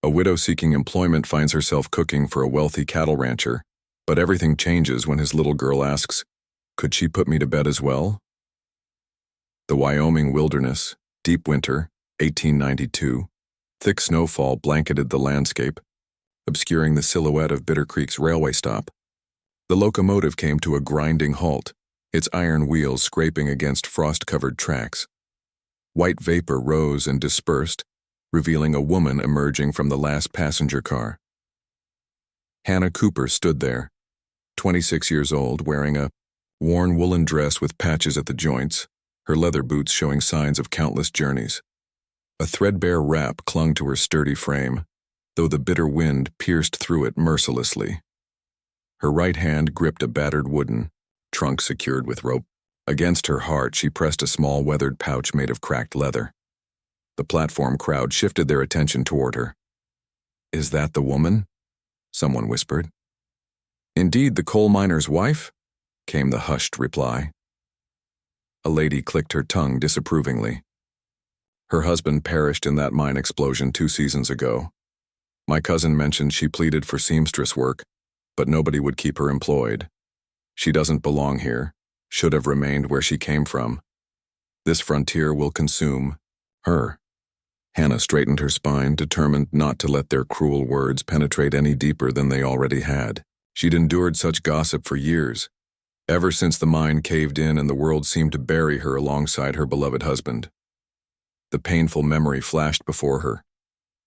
A widow seeking employment finds herself cooking for a wealthy cattle rancher, but everything changes when his little girl asks, "Could she put me to bed as well?" The Wyoming wilderness, deep winter, 1892. Thick snowfall blanketed the landscape, obscuring the silhouette of Bitter Creek's railway stop. The locomotive came to a grinding halt, its iron wheels scraping against frost-covered tracks. White vapor rose and dispersed, revealing a woman emerging from the last passenger car. Hannah Cooper stood there, 26 years old, wearing a worn woolen dress with patches at the joints, her leather boots showing signs of countless journeys. A threadbare wrap clung to her sturdy frame, though the bitter wind pierced through it mercilessly. Her right hand gripped a battered wooden trunk secured with rope. Against her heart, she pressed a small weathered pouch made of cracked leather. The platform crowd shifted their attention toward her. "Is that the woman?" someone whispered. "Indeed, the coal miner's wife?" came the hushed reply. A lady clicked her tongue disapprovingly. "Her husband perished in that mine explosion 2 seasons ago. My cousin mentioned she pleaded for seamstress work, but nobody would keep her employed. She doesn't belong here, should have remained where she came from. This frontier will consume her." Hannah straightened her spine, determined not to let their cruel words penetrate any deeper than they already had. She'd endured such gossip for years, ever since the mine caved in and the world seemed to bury her alongside her beloved husband. The painful memory flashed before her.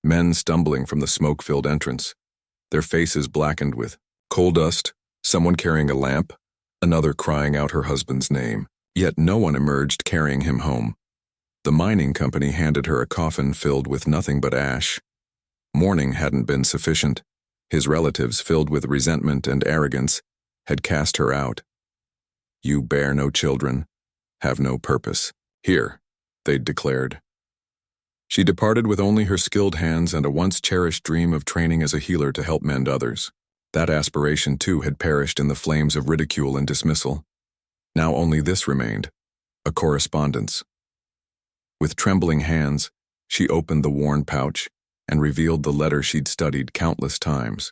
Men stumbling from the smoke-filled entrance, their faces blackened with coal dust, someone carrying a lamp, another crying out her husband's name, yet no one emerged carrying him home. The mining company handed her a coffin filled with nothing but ash. Mourning hadn't been sufficient. His relatives, filled with resentment and arrogance, had cast her out. "You bear no children, have no purpose. Here," they'd declared. She departed with only her skilled hands and a once-cherished dream of training as a healer to help mend others. That aspiration, too, had perished in the flames of ridicule and dismissal. Now only this remained, a correspondence. With trembling hands, she opened the worn pouch and revealed the letter she'd studied countless times.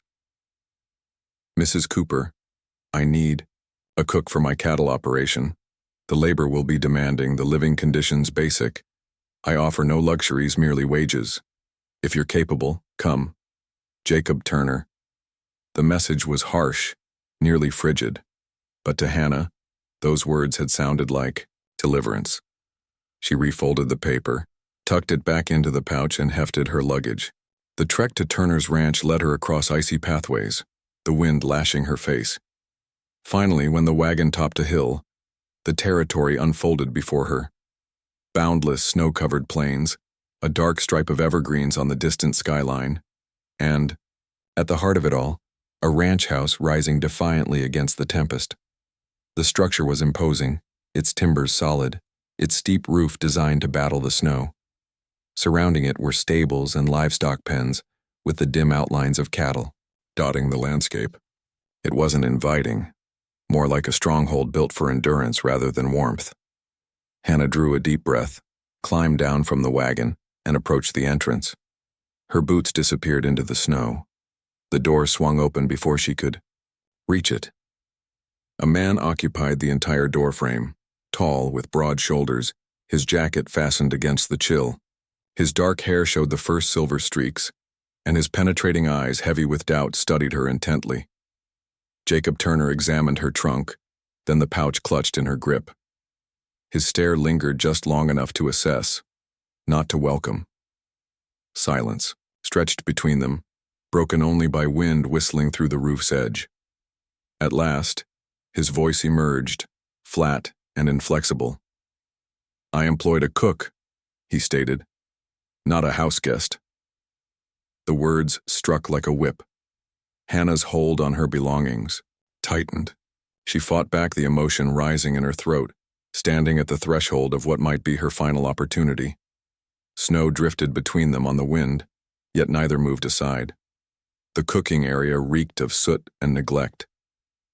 "Mrs. Cooper, I need a cook for my cattle operation. The labor will be demanding, the living conditions basic. I offer no luxuries, merely wages. If you're capable, come. Jacob Turner." The message was harsh, nearly frigid, but to Hannah, those words had sounded like deliverance. She refolded the paper, tucked it back into the pouch, and hefted her luggage. The trek to Turner's ranch led her across icy pathways, the wind lashing her face. Finally, when the wagon topped a hill, the territory unfolded before her. Boundless snow-covered plains, a dark stripe of evergreens on the distant skyline, and, at the heart of it all, a ranch house rising defiantly against the tempest. The structure was imposing, its timbers solid, its steep roof designed to battle the snow. Surrounding it were stables and livestock pens with the dim outlines of cattle dotting the landscape. It wasn't inviting, more like a stronghold built for endurance rather than warmth. Hannah drew a deep breath, climbed down from the wagon, and approached the entrance. Her boots disappeared into the snow. The door swung open before she could reach it. A man occupied the entire doorframe, tall, with broad shoulders, his jacket fastened against the chill. His dark hair showed the first silver streaks, and his penetrating eyes, heavy with doubt, studied her intently. Jacob Turner examined her trunk, then the pouch clutched in her grip. His stare lingered just long enough to assess, not to welcome. Silence stretched between them, broken only by wind whistling through the roof's edge. At last, his voice emerged, flat and inflexible. "I employed a cook," he stated, "not a house guest." The words struck like a whip. Hannah's hold on her belongings tightened. She fought back the emotion rising in her throat, standing at the threshold of what might be her final opportunity. Snow drifted between them on the wind, yet neither moved aside. The cooking area reeked of soot and neglect.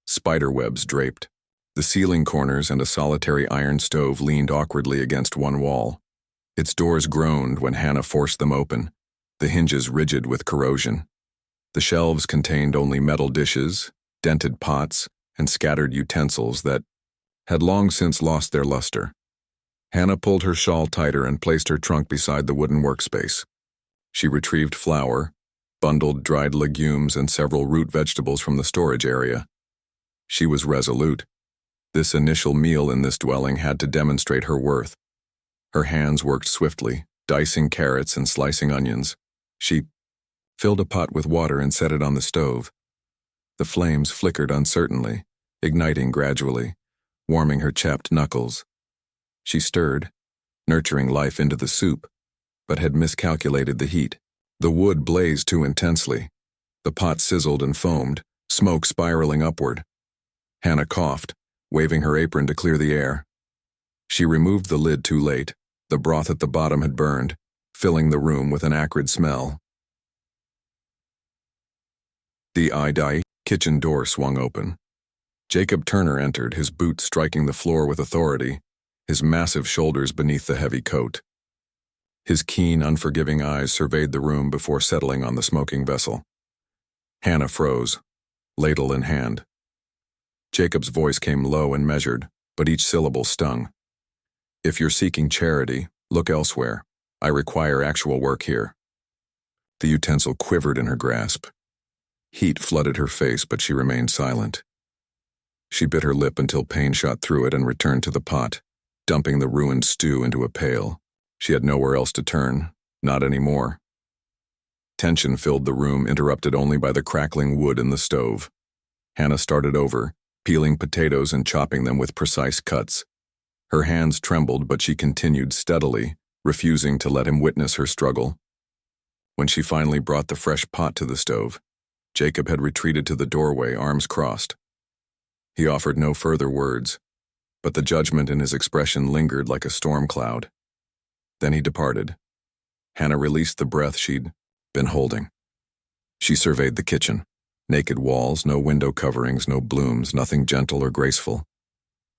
Spider webs draped. The ceiling corners and a solitary iron stove leaned awkwardly against one wall. Its doors groaned when Hannah forced them open, the hinges rigid with corrosion. The shelves contained only metal dishes, dented pots, and scattered utensils that had long since lost their luster. Hannah pulled her shawl tighter and placed her trunk beside the wooden workspace. She retrieved flour, bundled dried legumes, and several root vegetables from the storage area. She was resolute. This initial meal in this dwelling had to demonstrate her worth. Her hands worked swiftly, dicing carrots and slicing onions. She filled a pot with water and set it on the stove. The flames flickered uncertainly, igniting gradually, warming her chapped knuckles. She stirred, nurturing life into the soup, but had miscalculated the heat. The wood blazed too intensely. The pot sizzled and foamed, smoke spiraling upward. Hannah coughed, waving her apron to clear the air. She removed the lid too late. The broth at the bottom had burned, filling the room with an acrid smell. The kitchen door swung open. Jacob Turner entered, his boots striking the floor with authority, his massive shoulders beneath the heavy coat. His keen, unforgiving eyes surveyed the room before settling on the smoking vessel. Hannah froze, ladle in hand. Jacob's voice came low and measured, but each syllable stung. "If you're seeking charity, look elsewhere. I require actual work here." The utensil quivered in her grasp. Heat flooded her face, but she remained silent. She bit her lip until pain shot through it and returned to the pot, dumping the ruined stew into a pail. She had nowhere else to turn, not anymore. Tension filled the room, interrupted only by the crackling wood in the stove. Hannah started over, peeling potatoes and chopping them with precise cuts. Her hands trembled, but she continued steadily, refusing to let him witness her struggle. When she finally brought the fresh pot to the stove, Jacob had retreated to the doorway, arms crossed. He offered no further words, but the judgment in his expression lingered like a storm cloud. Then he departed. Hannah released the breath she'd been holding. She surveyed the kitchen. Naked walls, no window coverings, no blooms, nothing gentle or graceful.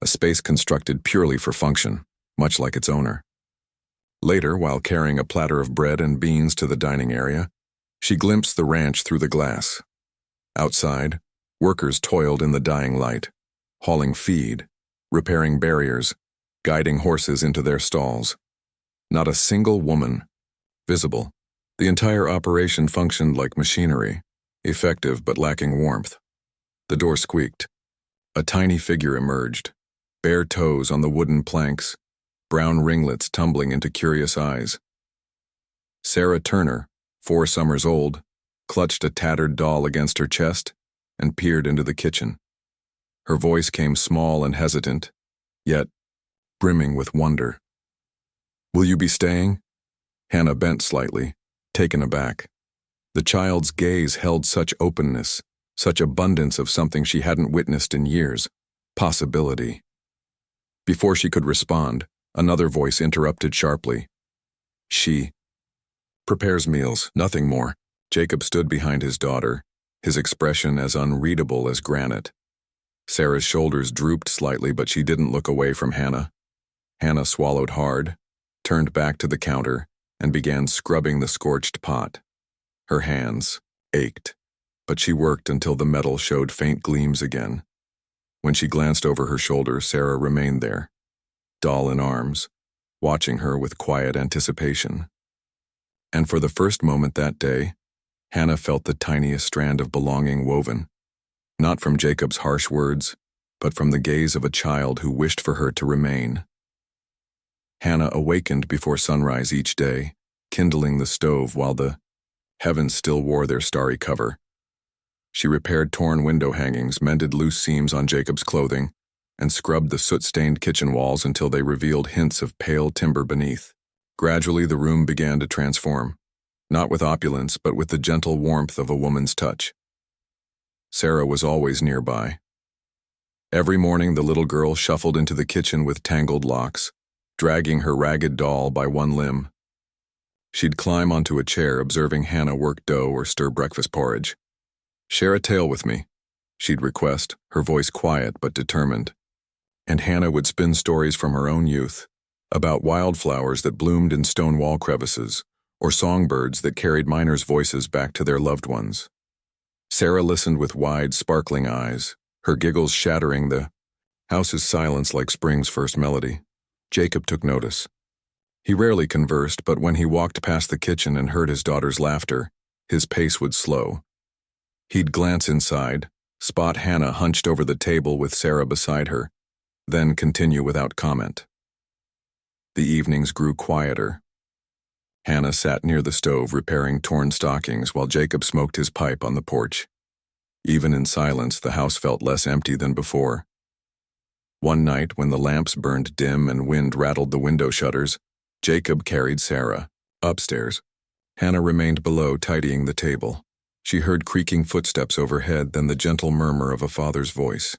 A space constructed purely for function, much like its owner. Later, while carrying a platter of bread and beans to the dining area, she glimpsed the ranch through the glass. Outside, workers toiled in the dying light, hauling feed, repairing barriers, guiding horses into their stalls. Not a single woman visible. The entire operation functioned like machinery, effective but lacking warmth. The door squeaked. A tiny figure emerged, bare toes on the wooden planks, brown ringlets tumbling into curious eyes. Sarah Turner, 4 summers old, clutched a tattered doll against her chest and peered into the kitchen. Her voice came small and hesitant, yet brimming with wonder. "Will you be staying?" Hannah bent slightly, taken aback. The child's gaze held such openness, such abundance of something she hadn't witnessed in years, possibility. Before she could respond, another voice interrupted sharply. "She prepares meals, nothing more." Jacob stood behind his daughter, his expression as unreadable as granite. Sarah's shoulders drooped slightly, but she didn't look away from Hannah. Hannah swallowed hard, turned back to the counter, and began scrubbing the scorched pot. Her hands ached, but she worked until the metal showed faint gleams again. When she glanced over her shoulder, Sarah remained there, doll in arms, watching her with quiet anticipation. And for the first moment that day, Hannah felt the tiniest strand of belonging woven, not from Jacob's harsh words, but from the gaze of a child who wished for her to remain. Hannah awakened before sunrise each day, kindling the stove while the heavens still wore their starry cover. She repaired torn window hangings, mended loose seams on Jacob's clothing, and scrubbed the soot-stained kitchen walls until they revealed hints of pale timber beneath. Gradually, the room began to transform, not with opulence, but with the gentle warmth of a woman's touch. Sarah was always nearby. Every morning, the little girl shuffled into the kitchen with tangled locks, dragging her ragged doll by one limb. She'd climb onto a chair, observing Hannah work dough or stir breakfast porridge. "Share a tale with me," she'd request, her voice quiet but determined. And Hannah would spin stories from her own youth, about wildflowers that bloomed in stone wall crevices, or songbirds that carried miners' voices back to their loved ones. Sarah listened with wide, sparkling eyes, her giggles shattering the house's silence like spring's first melody. Jacob took notice. He rarely conversed, but when he walked past the kitchen and heard his daughter's laughter, his pace would slow. He'd glance inside, spot Hannah hunched over the table with Sarah beside her, then continue without comment. The evenings grew quieter. Hannah sat near the stove repairing torn stockings while Jacob smoked his pipe on the porch. Even in silence, the house felt less empty than before. One night, when the lamps burned dim and wind rattled the window shutters, Jacob carried Sarah upstairs. Hannah remained below, tidying the table. She heard creaking footsteps overhead, then the gentle murmur of a father's voice.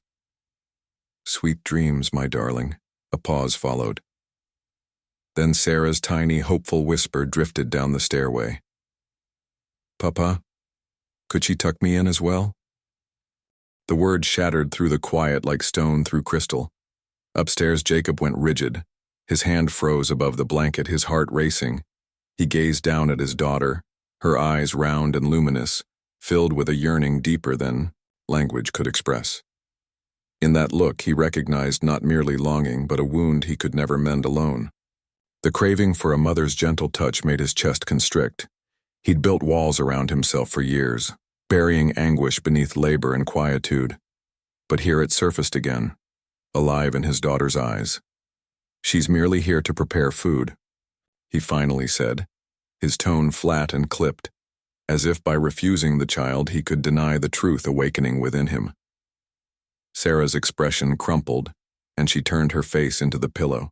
"Sweet dreams, my darling." A pause followed. Then Sarah's tiny, hopeful whisper drifted down the stairway. "Papa, could she tuck me in as well?" The word shattered through the quiet like stone through crystal. Upstairs, Jacob went rigid. His hand froze above the blanket, his heart racing. He gazed down at his daughter, her eyes round and luminous, filled with a yearning deeper than language could express. In that look, he recognized not merely longing, but a wound he could never mend alone. The craving for a mother's gentle touch made his chest constrict. He'd built walls around himself for years, burying anguish beneath labor and quietude. But here it surfaced again, alive in his daughter's eyes. "She's merely here to prepare food," he finally said, his tone flat and clipped, as if by refusing the child he could deny the truth awakening within him. Sarah's expression crumpled, and she turned her face into the pillow.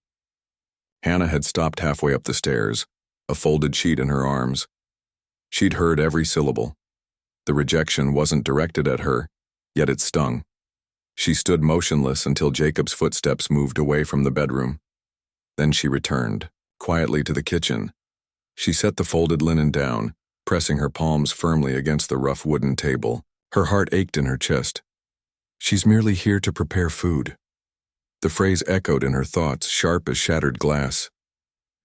Hannah had stopped halfway up the stairs, a folded sheet in her arms. She'd heard every syllable. The rejection wasn't directed at her, yet it stung. She stood motionless until Jacob's footsteps moved away from the bedroom. Then she returned, quietly to the kitchen. She set the folded linen down, pressing her palms firmly against the rough wooden table. Her heart ached in her chest. "She's merely here to prepare food." The phrase echoed in her thoughts, sharp as shattered glass.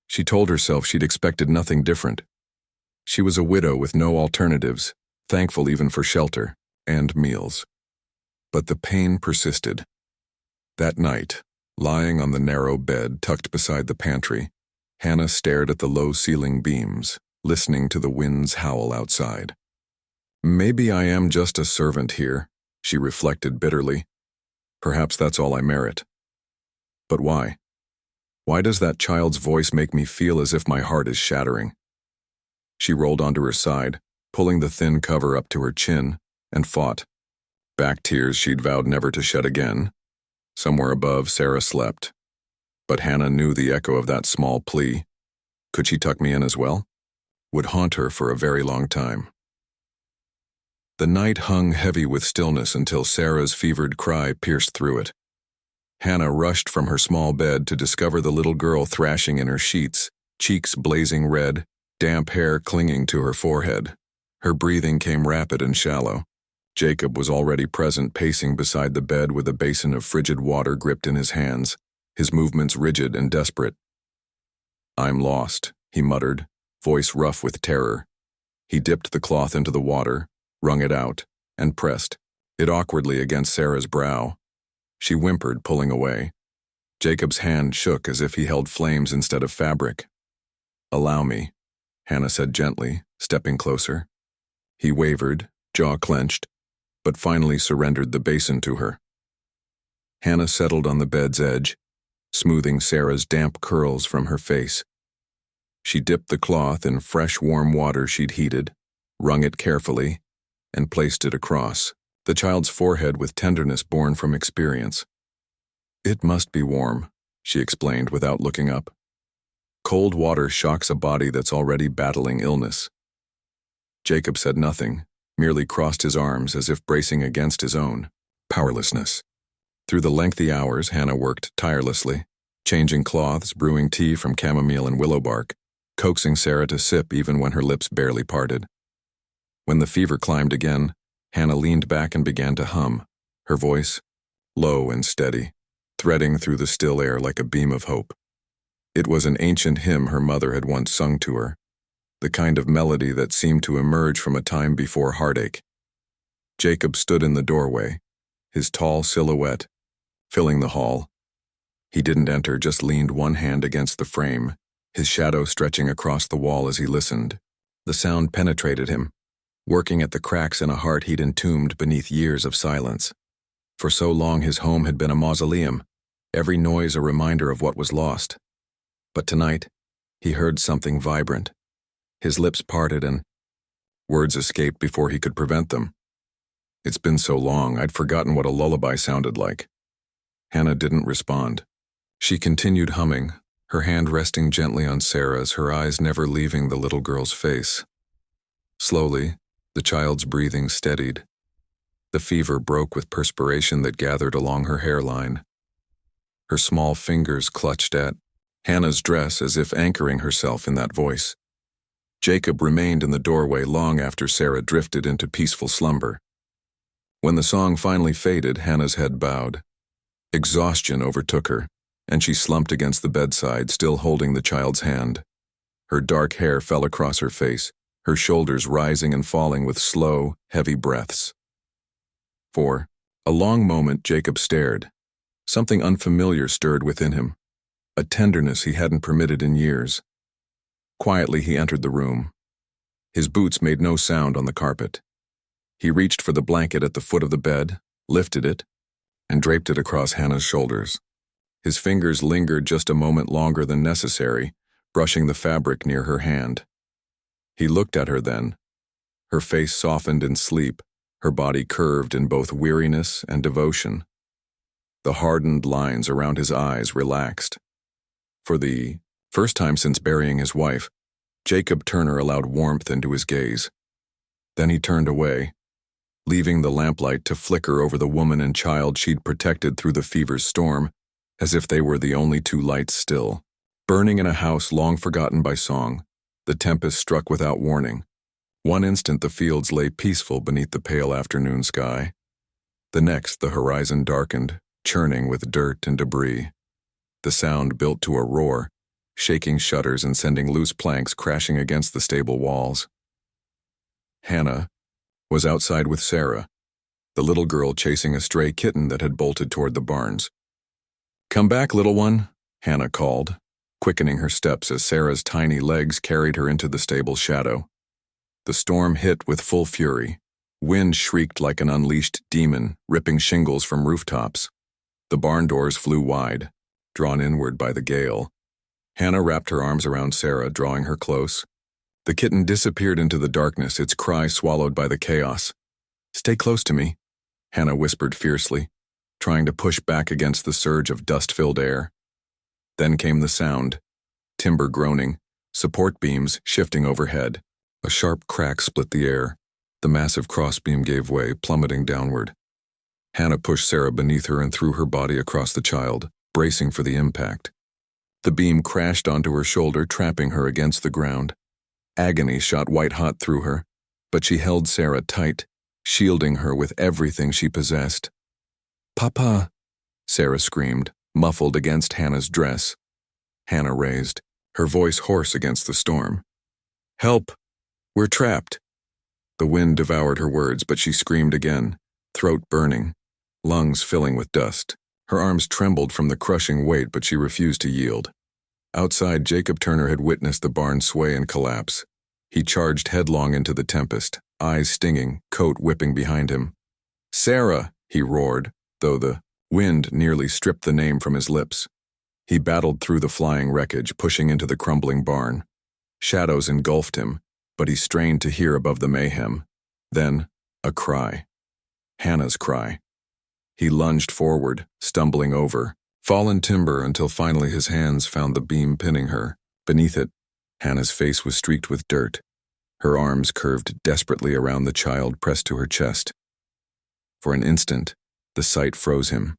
She told herself she'd expected nothing different. She was a widow with no alternatives, thankful even for shelter and meals. But the pain persisted. That night, lying on the narrow bed tucked beside the pantry, Hannah stared at the low-ceiling beams, listening to the winds howl outside. "Maybe I am just a servant here," she reflected bitterly. "Perhaps that's all I merit. But why? Why does that child's voice make me feel as if my heart is shattering?" She rolled onto her side, pulling the thin cover up to her chin, and fought. Back tears she'd vowed never to shed again. Somewhere above, Sarah slept. But Hannah knew the echo of that small plea, "Could she tuck me in as well?" would haunt her for a very long time. The night hung heavy with stillness until Sarah's fevered cry pierced through it. Hannah rushed from her small bed to discover the little girl thrashing in her sheets, cheeks blazing red, damp hair clinging to her forehead. Her breathing came rapid and shallow. Jacob was already present, pacing beside the bed with a basin of frigid water gripped in his hands, his movements rigid and desperate. "I'm lost," he muttered, voice rough with terror. He dipped the cloth into the water, wrung it out, and pressed it awkwardly against Sarah's brow. She whimpered, pulling away. Jacob's hand shook as if he held flames instead of fabric. "Allow me," Hannah said gently, stepping closer. He wavered, jaw clenched, but finally surrendered the basin to her. Hannah settled on the bed's edge, smoothing Sarah's damp curls from her face. She dipped the cloth in fresh, warm water she'd heated, wrung it carefully, and placed it across the child's forehead with tenderness born from experience. "It must be warm," she explained without looking up. "Cold water shocks a body that's already battling illness." Jacob said nothing, merely crossed his arms as if bracing against his own powerlessness. Through the lengthy hours, Hannah worked tirelessly, changing cloths, brewing tea from chamomile and willow bark, coaxing Sarah to sip even when her lips barely parted. When the fever climbed again, Hannah leaned back and began to hum, her voice low and steady, threading through the still air like a beam of hope. It was an ancient hymn her mother had once sung to her. the kind of melody that seemed to emerge from a time before heartache. Jacob stood in the doorway, his tall silhouette filling the hall. He didn't enter, just leaned one hand against the frame, his shadow stretching across the wall as he listened. The sound penetrated him, working at the cracks in a heart he'd entombed beneath years of silence. For so long his home had been a mausoleum, every noise a reminder of what was lost. But tonight, he heard something vibrant. His lips parted and words escaped before he could prevent them. "It's been so long, I'd forgotten what a lullaby sounded like." Hannah didn't respond. She continued humming, her hand resting gently on Sarah's, her eyes never leaving the little girl's face. Slowly, the child's breathing steadied. The fever broke with perspiration that gathered along her hairline. Her small fingers clutched at Hannah's dress as if anchoring herself in that voice. Jacob remained in the doorway long after Sarah drifted into peaceful slumber. When the song finally faded, Hannah's head bowed. Exhaustion overtook her, and she slumped against the bedside, still holding the child's hand. Her dark hair fell across her face, her shoulders rising and falling with slow, heavy breaths. For a long moment, Jacob stared. Something unfamiliar stirred within him, a tenderness he hadn't permitted in years. Quietly, he entered the room. His boots made no sound on the carpet. He reached for the blanket at the foot of the bed, lifted it, and draped it across Hannah's shoulders. His fingers lingered just a moment longer than necessary, brushing the fabric near her hand. He looked at her then. Her face softened in sleep, her body curved in both weariness and devotion. The hardened lines around his eyes relaxed. For the first time since burying his wife, Jacob Turner allowed warmth into his gaze. Then he turned away, leaving the lamplight to flicker over the woman and child she'd protected through the fever's storm, as if they were the only two lights still. Burning in a house long forgotten by song, the tempest struck without warning. One instant the fields lay peaceful beneath the pale afternoon sky. The next the horizon darkened, churning with dirt and debris. The sound built to a roar, shaking shutters and sending loose planks crashing against the stable walls. Hannah was outside with Sarah, the little girl chasing a stray kitten that had bolted toward the barns. "Come back, little one," Hannah called, quickening her steps as Sarah's tiny legs carried her into the stable's shadow. The storm hit with full fury. Wind shrieked like an unleashed demon, ripping shingles from rooftops. The barn doors flew wide, drawn inward by the gale. Hannah wrapped her arms around Sarah, drawing her close. The kitten disappeared into the darkness, its cry swallowed by the chaos. "Stay close to me," Hannah whispered fiercely, trying to push back against the surge of dust-filled air. Then came the sound, timber groaning, support beams shifting overhead. A sharp crack split the air. The massive crossbeam gave way, plummeting downward. Hannah pushed Sarah beneath her and threw her body across the child, bracing for the impact. The beam crashed onto her shoulder, trapping her against the ground. Agony shot white-hot through her, but she held Sarah tight, shielding her with everything she possessed. "Papa!" Sarah screamed, muffled against Hannah's dress. Hannah raised, her voice hoarse against the storm. "Help! We're trapped!" The wind devoured her words, but she screamed again, throat burning, lungs filling with dust. Her arms trembled from the crushing weight, but she refused to yield. Outside, Jacob Turner had witnessed the barn sway and collapse. He charged headlong into the tempest, eyes stinging, coat whipping behind him. "Sarah!" he roared, though the wind nearly stripped the name from his lips. He battled through the flying wreckage, pushing into the crumbling barn. Shadows engulfed him, but he strained to hear above the mayhem. Then, a cry. Hannah's cry. He lunged forward, stumbling over fallen timber until finally his hands found the beam pinning her. Beneath it, Hannah's face was streaked with dirt. Her arms curved desperately around the child pressed to her chest. For an instant, the sight froze him.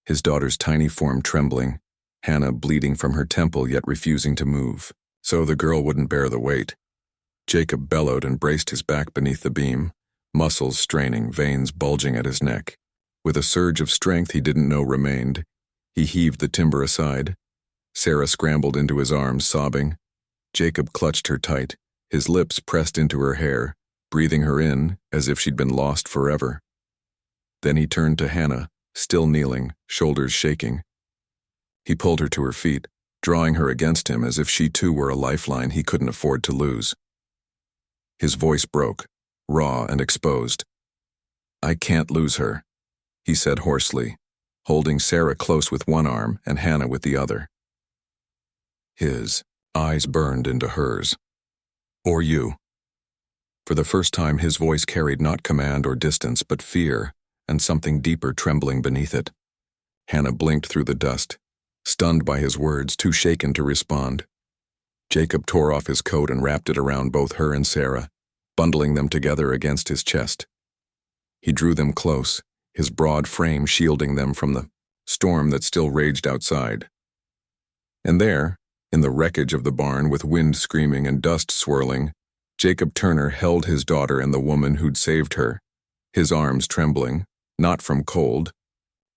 His daughter's tiny form trembling, Hannah bleeding from her temple yet refusing to move, so the girl wouldn't bear the weight. Jacob bellowed and braced his back beneath the beam, muscles straining, veins bulging at his neck. With a surge of strength he didn't know remained, he heaved the timber aside. Sarah scrambled into his arms, sobbing. Jacob clutched her tight, his lips pressed into her hair, breathing her in as if she'd been lost forever. Then he turned to Hannah, still kneeling, shoulders shaking. He pulled her to her feet, drawing her against him as if she too were a lifeline he couldn't afford to lose. His voice broke, raw and exposed. "I can't lose her," he said hoarsely, holding Sarah close with one arm and Hannah with the other. His eyes burned into hers. "Or you." For the first time his voice carried not command or distance but fear and something deeper trembling beneath it. Hannah blinked through the dust, stunned by his words, too shaken to respond. Jacob tore off his coat and wrapped it around both her and Sarah, bundling them together against his chest. He drew them close, his broad frame shielding them from the storm that still raged outside. And there, in the wreckage of the barn with wind screaming and dust swirling, Jacob Turner held his daughter and the woman who'd saved her, his arms trembling, not from cold,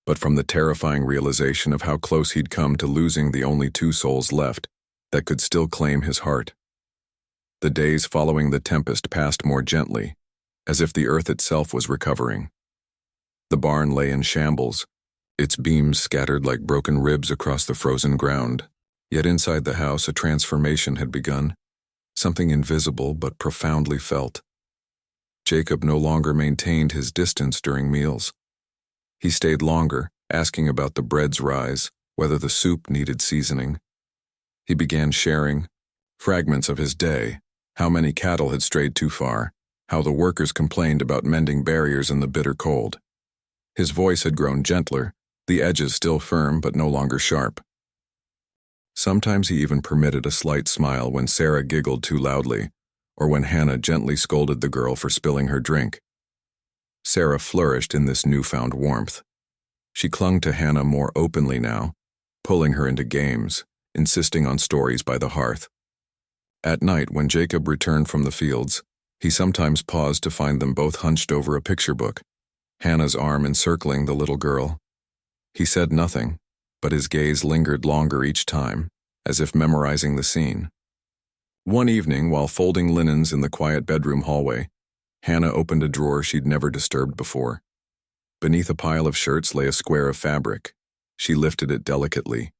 but from the terrifying realization of how close he'd come to losing the only two souls left that could still claim his heart. The days following the tempest passed more gently, as if the earth itself was recovering. The barn lay in shambles, its beams scattered like broken ribs across the frozen ground. Yet inside the house a transformation had begun, something invisible but profoundly felt. Jacob no longer maintained his distance during meals. He stayed longer, asking about the bread's rise, whether the soup needed seasoning. He began sharing fragments of his day, how many cattle had strayed too far, how the workers complained about mending barriers in the bitter cold. His voice had grown gentler, the edges still firm but no longer sharp. Sometimes he even permitted a slight smile when Sarah giggled too loudly, or when Hannah gently scolded the girl for spilling her drink. Sarah flourished in this newfound warmth. She clung to Hannah more openly now, pulling her into games, insisting on stories by the hearth. At night, when Jacob returned from the fields, he sometimes paused to find them both hunched over a picture book, Hannah's arm encircling the little girl. He said nothing, but his gaze lingered longer each time, as if memorizing the scene. One evening, while folding linens in the quiet bedroom hallway, Hannah opened a drawer she'd never disturbed before. Beneath a pile of shirts lay a square of fabric. She lifted it delicately,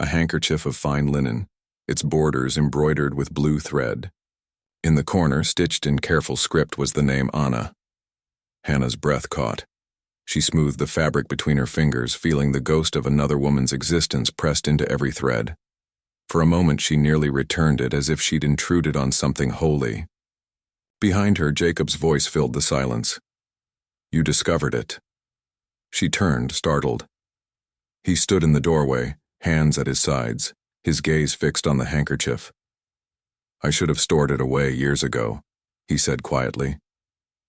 a handkerchief of fine linen, its borders embroidered with blue thread. In the corner, stitched in careful script, was the name Anna. Hannah's breath caught. She smoothed the fabric between her fingers, feeling the ghost of another woman's existence pressed into every thread. For a moment she nearly returned it, as if she'd intruded on something holy. Behind her, Jacob's voice filled the silence. "You discovered it." She turned, startled. He stood in the doorway, hands at his sides, his gaze fixed on the handkerchief. "I should have stored it away years ago," he said quietly.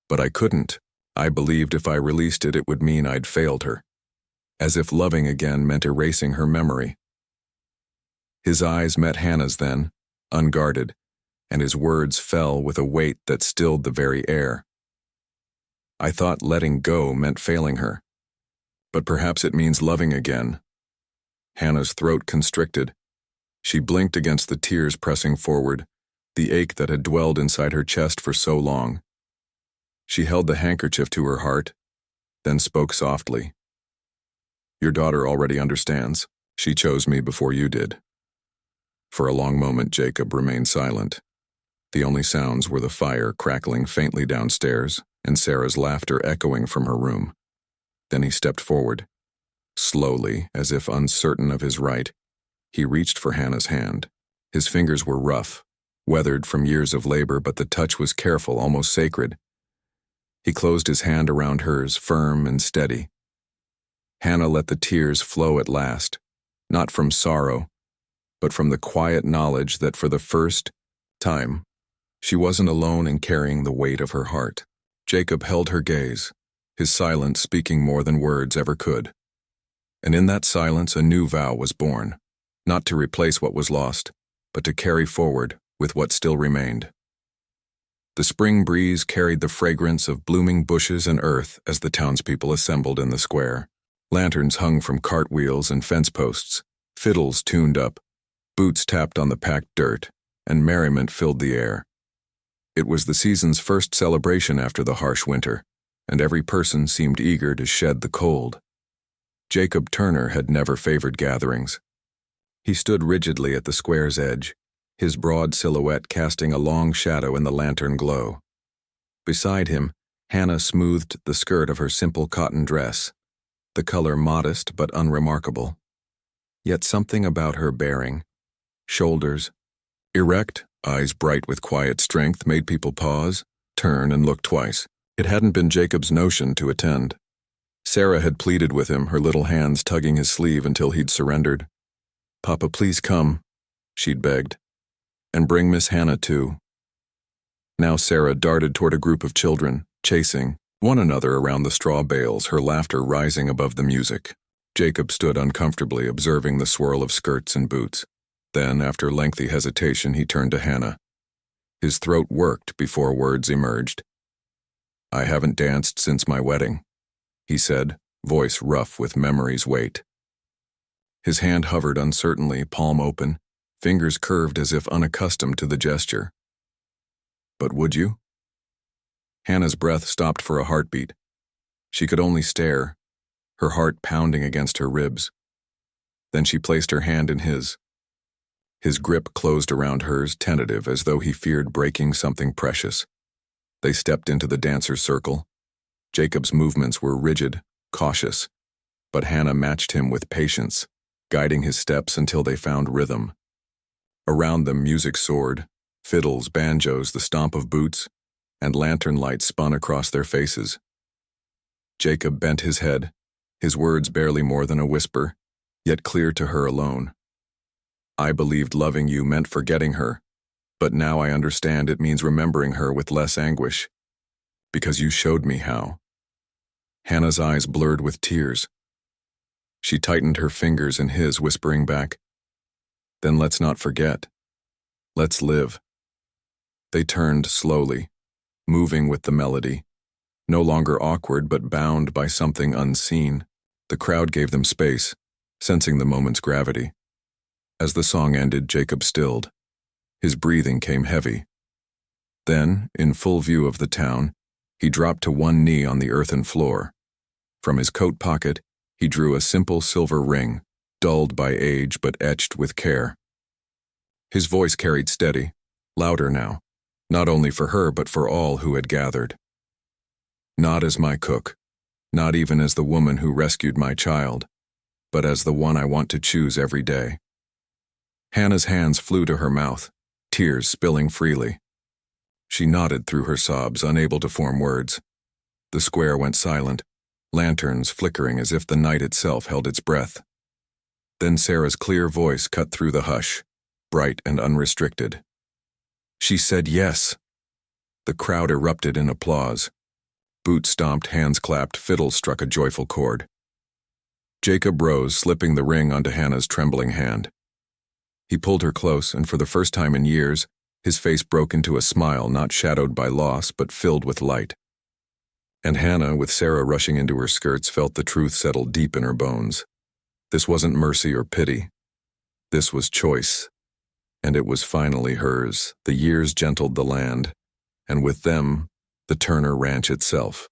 "But I couldn't. I believed if I released it, it would mean I'd failed her. As if loving again meant erasing her memory." His eyes met Hannah's then, unguarded, and his words fell with a weight that stilled the very air. "I thought letting go meant failing her. But perhaps it means loving again." Hannah's throat constricted. She blinked against the tears pressing forward, the ache that had dwelled inside her chest for so long. She held the handkerchief to her heart, then spoke softly. "Your daughter already understands. She chose me before you did." For a long moment Jacob remained silent. The only sounds were the fire crackling faintly downstairs and Sarah's laughter echoing from her room. Then he stepped forward. Slowly, as if uncertain of his right, he reached for Hannah's hand. His fingers were rough, weathered from years of labor, but the touch was careful, almost sacred. He closed his hand around hers, firm and steady. Hannah let the tears flow at last, not from sorrow, but from the quiet knowledge that for the first time, she wasn't alone in carrying the weight of her heart. Jacob held her gaze, his silence speaking more than words ever could. And in that silence a new vow was born, not to replace what was lost, but to carry forward with what still remained. The spring breeze carried the fragrance of blooming bushes and earth as the townspeople assembled in the square. Lanterns hung from cartwheels and fence posts, fiddles tuned up, boots tapped on the packed dirt, and merriment filled the air. It was the season's first celebration after the harsh winter, and every person seemed eager to shed the cold. Jacob Turner had never favored gatherings. He stood rigidly at the square's edge, his broad silhouette casting a long shadow in the lantern glow. Beside him, Hannah smoothed the skirt of her simple cotton dress, the color modest but unremarkable. Yet something about her bearing, shoulders erect, eyes bright with quiet strength, made people pause, turn, and look twice. It hadn't been Jacob's notion to attend. Sarah had pleaded with him, her little hands tugging his sleeve until he'd surrendered. "Papa, please come," she'd begged. "And bring Miss Hannah, too." Now Sarah darted toward a group of children, chasing one another around the straw bales, her laughter rising above the music. Jacob stood uncomfortably, observing the swirl of skirts and boots. Then, after lengthy hesitation, he turned to Hannah. His throat worked before words emerged. "I haven't danced since my wedding," he said, voice rough with memory's weight. His hand hovered uncertainly, palm open, fingers curved as if unaccustomed to the gesture. "But would you?" Hannah's breath stopped for a heartbeat. She could only stare, her heart pounding against her ribs. Then she placed her hand in his. His grip closed around hers, tentative, as though he feared breaking something precious. They stepped into the dancer's circle. Jacob's movements were rigid, cautious, but Hannah matched him with patience, guiding his steps until they found rhythm. Around them music soared, fiddles, banjos, the stomp of boots, and lantern lights spun across their faces. Jacob bent his head, his words barely more than a whisper, yet clear to her alone. "I believed loving you meant forgetting her, but now I understand it means remembering her with less anguish. Because you showed me how." Hannah's eyes blurred with tears. She tightened her fingers in his, whispering back, "Then let's not forget. Let's live." They turned slowly, moving with the melody, no longer awkward but bound by something unseen. The crowd gave them space, sensing the moment's gravity. As the song ended, Jacob stilled. His breathing came heavy. Then, in full view of the town, he dropped to one knee on the earthen floor. From his coat pocket, he drew a simple silver ring, dulled by age but etched with care. His voice carried steady, louder now, not only for her but for all who had gathered. "Not as my cook, not even as the woman who rescued my child, but as the one I want to choose every day." Hannah's hands flew to her mouth, tears spilling freely. She nodded through her sobs, unable to form words. The square went silent, lanterns flickering as if the night itself held its breath. Then Sarah's clear voice cut through the hush, bright and unrestricted. "She said yes." The crowd erupted in applause. Boots stomped, hands clapped, fiddles struck a joyful chord. Jacob rose, slipping the ring onto Hannah's trembling hand. He pulled her close, and for the first time in years, his face broke into a smile not shadowed by loss but filled with light. And Hannah, with Sarah rushing into her skirts, felt the truth settle deep in her bones. This wasn't mercy or pity. This was choice. And it was finally hers. The years gentled the land, and with them, the Turner Ranch itself.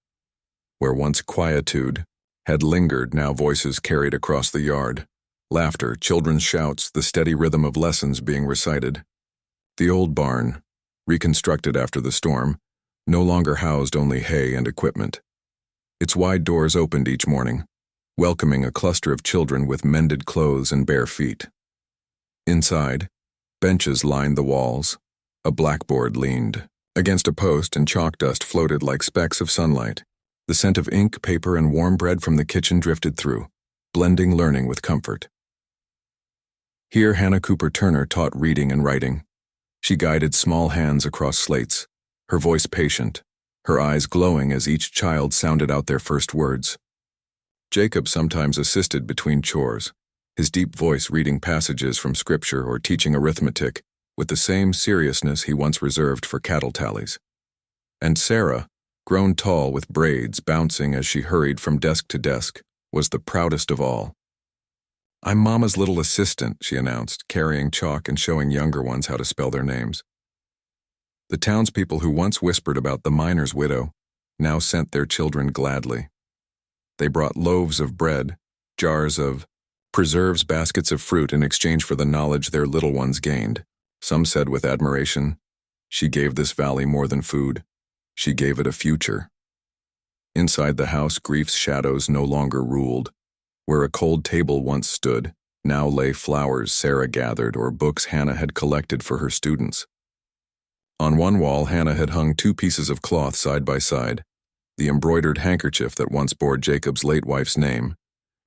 Where once quietude had lingered, now voices carried across the yard. Laughter, children's shouts, the steady rhythm of lessons being recited. The old barn, reconstructed after the storm, no longer housed only hay and equipment. Its wide doors opened each morning, welcoming a cluster of children with mended clothes and bare feet. Inside, benches lined the walls. A blackboard leaned against a post, and chalk dust floated like specks of sunlight. The scent of ink, paper, and warm bread from the kitchen drifted through, blending learning with comfort. Here Hannah Cooper Turner taught reading and writing. She guided small hands across slates, her voice patient, her eyes glowing as each child sounded out their first words. Jacob sometimes assisted between chores, his deep voice reading passages from scripture or teaching arithmetic with the same seriousness he once reserved for cattle tallies. And Sarah, grown tall with braids bouncing as she hurried from desk to desk, was the proudest of all. "I'm Mama's little assistant," she announced, carrying chalk and showing younger ones how to spell their names. The townspeople who once whispered about the miner's widow now sent their children gladly. They brought loaves of bread, jars of preserves, baskets of fruit in exchange for the knowledge their little ones gained. Some said with admiration, "She gave this valley more than food. She gave it a future." Inside the house, grief's shadows no longer ruled. Where a cold table once stood, now lay flowers Sarah gathered or books Hannah had collected for her students. On one wall, Hannah had hung 2 pieces of cloth side by side, the embroidered handkerchief that once bore Jacob's late wife's name,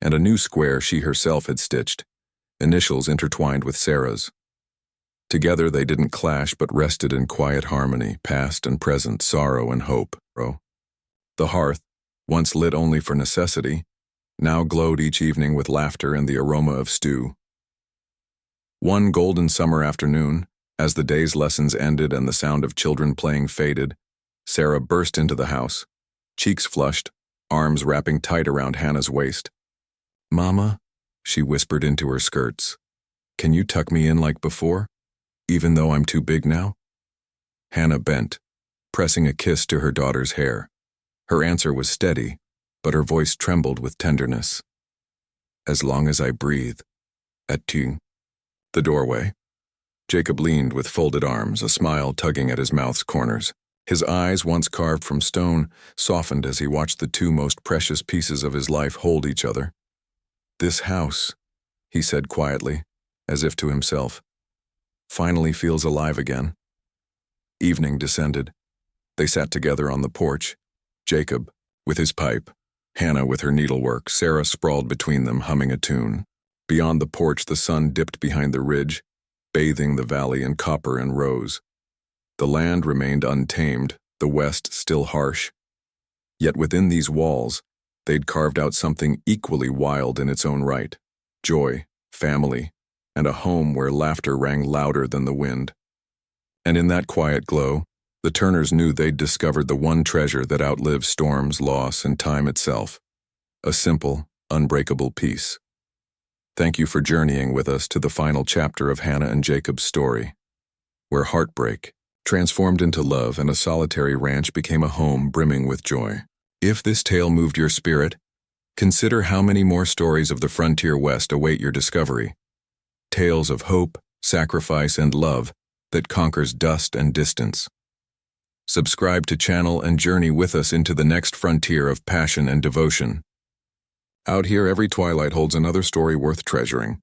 and a new square she herself had stitched, initials intertwined with Sarah's. Together they didn't clash but rested in quiet harmony, past and present, sorrow and hope. The hearth, once lit only for necessity, now glowed each evening with laughter and the aroma of stew. One golden summer afternoon, as the day's lessons ended and the sound of children playing faded, Sarah burst into the house, cheeks flushed, arms wrapping tight around Hannah's waist. "Mama," she whispered into her skirts, "can you tuck me in like before, even though I'm too big now?" Hannah bent, pressing a kiss to her daughter's hair. Her answer was steady, but her voice trembled with tenderness. "As long as I breathe." At the doorway, Jacob leaned with folded arms, a smile tugging at his mouth's corners. His eyes, once carved from stone, softened as he watched the 2 most precious pieces of his life hold each other. "This house," he said quietly, as if to himself, "finally feels alive again." Evening descended. They sat together on the porch, Jacob with his pipe, Hannah with her needlework, Sarah sprawled between them, humming a tune. Beyond the porch, the sun dipped behind the ridge, bathing the valley in copper and rose. The land remained untamed, the west still harsh. Yet within these walls, they'd carved out something equally wild in its own right: joy, family, and a home where laughter rang louder than the wind. And in that quiet glow, the Turners knew they'd discovered the one treasure that outlives storms, loss, and time itself: a simple, unbreakable peace. Thank you for journeying with us to the final chapter of Hannah and Jacob's story, where heartbreak transformed into love and a solitary ranch became a home brimming with joy. If this tale moved your spirit, consider how many more stories of the frontier West await your discovery. Tales of hope, sacrifice, and love that conquers dust and distance. Subscribe to channel and journey with us into the next frontier of passion and devotion. Out here, every twilight holds another story worth treasuring.